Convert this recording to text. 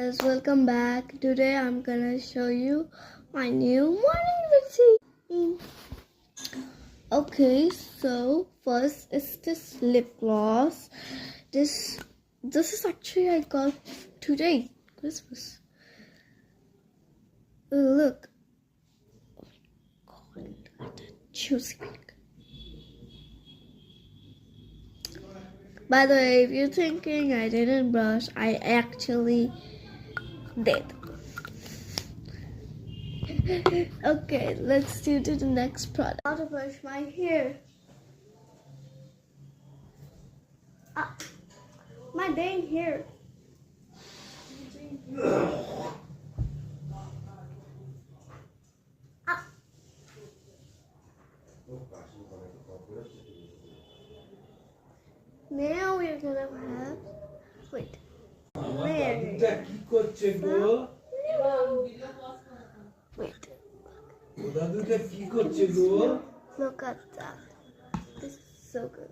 guys, welcome back. Today I'm gonna show you my new morning routine. Okay, so first is this lip gloss. This is actually I got today, Christmas. Look. Oh my god, look at that juicy pink. By the way, if you're thinking I didn't brush, I actually did. Okay, let's do to the next product. How to brush my hair. My dang hair. Now we're gonna have wait. Wait. Look at that. This is so good.